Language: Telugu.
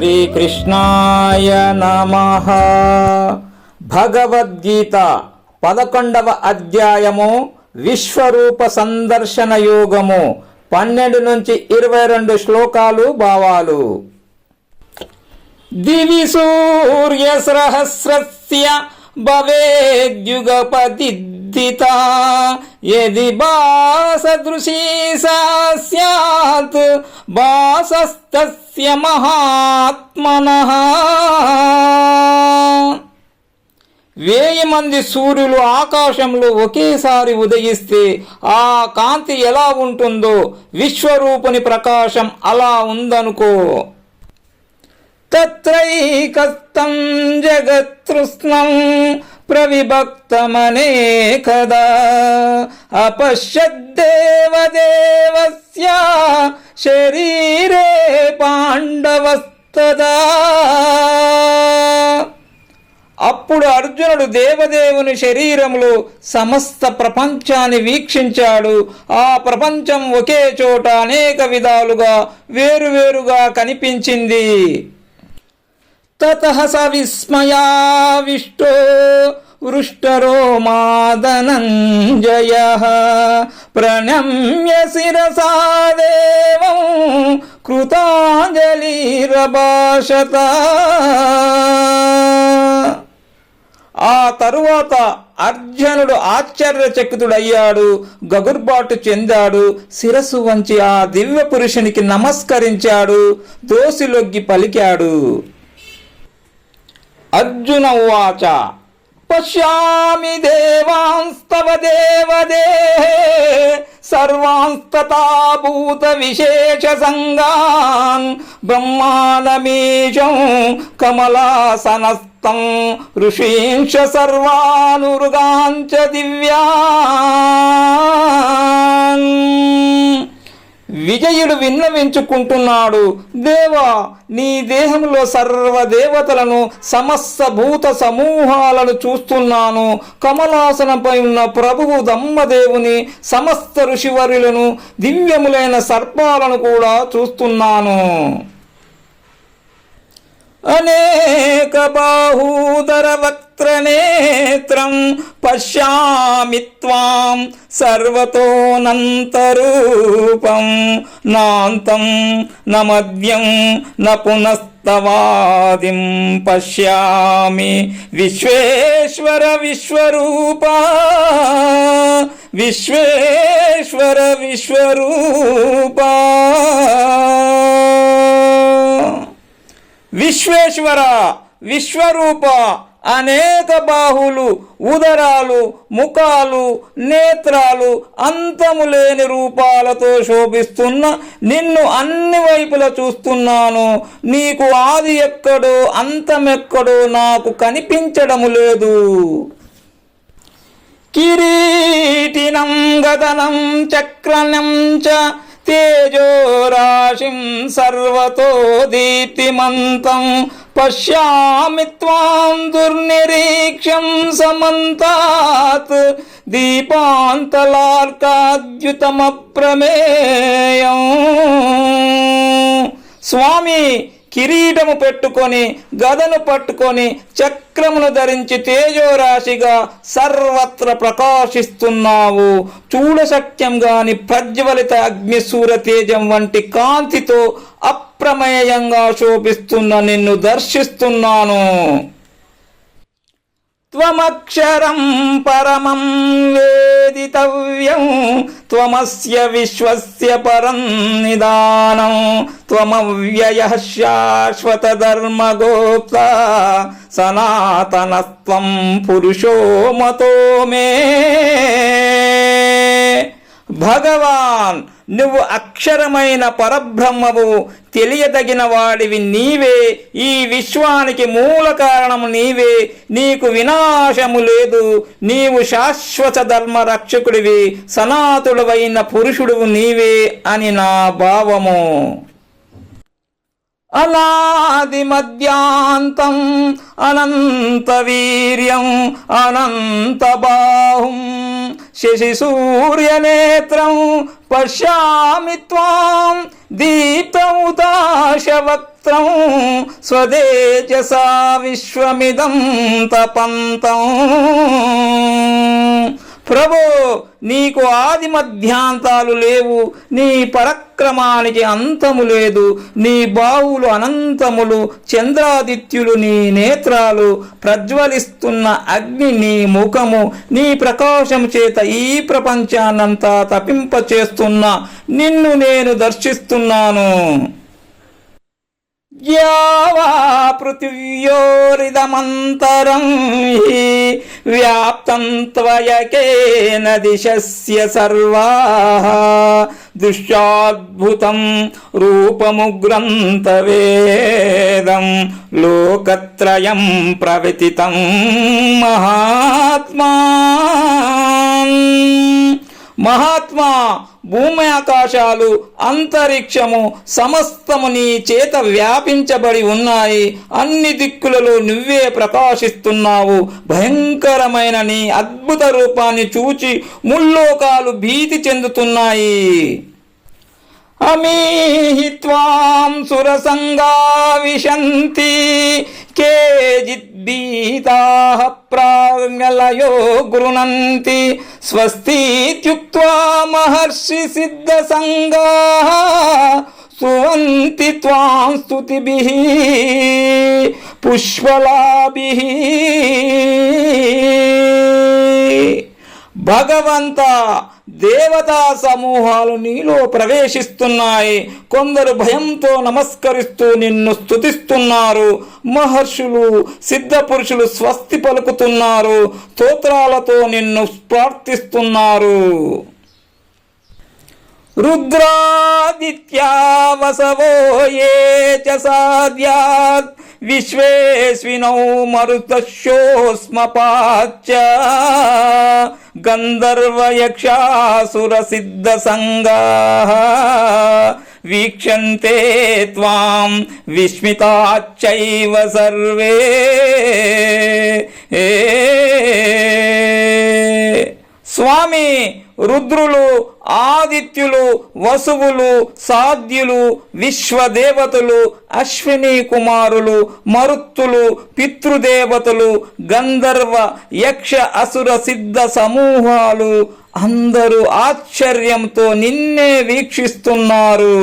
శ్రీకృష్ణాయ నమః. భగవద్గీత 11వ అధ్యాయము విశ్వరూప సందర్శన యోగము 12 నుంచి 22 శ్లోకాలు భావాలు. దివి సూర్య సహస్రస్య భవేద్యుగపతిద్దిత యది భాసదృశీ సా స్యాత్ భాసస్తస్య మహాత్మనః. 1000 మంది సూర్యులు ఆకాశంలో ఒకేసారి ఉదయిస్తే ఆ కాంతి ఎలా ఉంటుందో విశ్వరూపుని ప్రకాశం అలా ఉందనుకో. తత్రైకస్తం జగత్కృష్ణం ప్రవిభక్తమనేకదా అపశ్యద్దేవదేవస్య శరీరే పాండవస్తదా. అప్పుడు అర్జునుడు దేవదేవుని శరీరములో సమస్త ప్రపంచాన్ని వీక్షించాడు. ఆ ప్రపంచం ఒకే చోట అనేక విధాలుగా వేరువేరుగా కనిపించింది. తతః స విస్మయావిష్టో వృష్టరోమా ధనంజయః ప్రణమ్య శిరసా దేవం కృతాంజలిరభాషత. ఆ తరువాత అర్జునుడు ఆశ్చర్యచకితుడయ్యాడు, గగుర్బాటు చెందాడు. శిరస్సు వంచి ఆ దివ్య పురుషునికి నమస్కరించాడు, దోసిలొగ్గి పలికాడు. అర్జున ఉవాచ పశ్యామి దేవాంస్తవ దేవదేహే సర్వాంస్తతా భూత విశేష సంగాన్ బ్రహ్మాండమీశం కమలాసనస్థం ఋషీంశ సర్వానురుగాంచ దివ్యాన్. విజయుడు విన్నవించుకుంటున్నాడు, దేవా, నీ దేహంలో సర్వదేవతలను సమస్త భూత సమూహాలను చూస్తున్నాను. కమలాసనంపై ఉన్న ప్రభువు బ్రహ్మదేవుని సమస్త ఋషివర్యులను దివ్యములైన సర్పాలను కూడా చూస్తున్నాను. అనేక బాహూదర వక్త్రనేత్రం పశ్యామి త్వాం సర్వతోనంతరూపం నాంతం న మధ్యం న పునస్తవాదిం పశ్యామి విశ్వేశ్వర విశ్వరూప విశ్వేశ్వర విశ్వరూప. విశ్వేశ్వర విశ్వరూప, అనేక బాహులు, ఉదరాలు, ముఖాలు, నేత్రాలు, అంతము లేని రూపాలతో శోభిస్తున్న నిన్ను అన్ని వైపులా చూస్తున్నాను. నీకు ఆది ఎక్కడో అంతమెక్కడో నాకు కనిపించడము లేదు. కిరీటినం గదనం చక్రనం చ తేజోరాశిం సర్వతో దీప్తిమంతం పశ్యామి త్వాం దుర్నిరీక్ష్యం సమంతాత్ దీపాంతలార్కాద్యుతమప్రమేయం. స్వామి, కిరీటము పెట్టుకొని, గదను పట్టుకొని, చక్రమును ధరించి తేజోరాశిగా సర్వత్ర ప్రకాశిస్తున్నావు. చూడశక్యం గాని ప్రజ్వలిత అగ్నిసూర్య తేజం వంటి కాంతితో అప్రమేయంగా శోభిస్తున్న నిన్ను దర్శిస్తున్నాను. త్వమక్షరం పరమం వేదితవ్యం త్వమస్య విశ్వస్య పరం నిదానం త్వమవ్యయః శాశ్వత ధర్మగోప్త సనాతనస్త్వం పురుషో మతో మే. భగవాన్, నువ్వు అక్షరమైన పరబ్రహ్మవు, తెలియదగిన వాడివి నీవే. ఈ విశ్వానికి మూల కారణము నీవే. నీకు వినాశము లేదు. నీవు శాశ్వత ధర్మ రక్షకుడివి, సనాతుడవైన పురుషుడువు నీవే అని నా భావము. అనాది మధ్యాంతం అనంత వీర్యం అనంత బాహుం శశి సూర్యనేత్రం పశ్యామి త్వాం దీప్తముదాశవక్త్రం స్వదేజసా విశ్వమిదం తపంతం. ప్రభో, నీకు ఆది మధ్యాంతాలు లేవు, నీ పరక్రమానికి అంతము లేదు. నీ బాహువులు అనంతములు, చంద్రాదిత్యులు నీ నేత్రాలు, ప్రజ్వలిస్తున్న అగ్ని నీ ముఖము. నీ ప్రకాశం చేత ఈ ప్రపంచాన్నంతా తపింపచేస్తున్న నిన్ను నేను దర్శిస్తున్నాను. యావా పృథివ్యోరిదమంతరం హి వ్యాప్తం త్వయకేన దిశస్య సర్వాః దృశ్యాద్భుతం రూపముగ్రంథవేదం లోకత్రయం ప్రవితితం మహాత్మా. మహాత్మా, భూమి ఆకాశాలు అంతరిక్షము సమస్తము నీ చేత వ్యాపించబడి ఉన్నాయి. అన్ని దిక్కులలో నువ్వే ప్రకాశిస్తున్నావు. భయంకరమైన నీ అద్భుత రూపాన్ని చూచి ముల్లోకాలు భీతి చెందుతున్నాయి. అమీహి త్వాం సురసంగా విశంతి కేచిద్భీతాః ప్రాజ్ఞలయో గృణంతి స్వస్తిత్యుక్త్వా మహర్షి సిద్ధసంగాః స్తువంతి త్వాం స్తుతిభిః పుష్పలాభిః. భగవంత, దేవతా సమూహాలు నీలో ప్రవేశిస్తున్నాయి. కొందరు భయంతో నమస్కరిస్తూ నిన్ను స్తుతిస్తున్నారు. మహర్షులు, సిద్ధ పురుషులు స్వస్తి పలుకుతున్నారు. స్తోత్రాలతో నిన్ను ప్రార్థిస్తున్నారు. రుద్రాదిత్యా వసవో ఏ చ సాద్యాత్ విశ్వేస్వినౌ మరుతశోస్మపాచ్చ గంధర్వయక్షాసుర సిద్ధ సంగాః వీక్షంతే త్వాం విస్మితాశ్చైవ సర్వే. స్వామి, రుద్రులు, ఆదిత్యులు, వసువులు, సాధ్యులు, విశ్వదేవతలు, అశ్విని కుమారులు, మరుత్తులు, పితృదేవతలు, గంధర్వ యక్ష అసుర సిద్ధ సమూహాలు అందరూ ఆశ్చర్యంతో నిన్నే వీక్షిస్తున్నారు.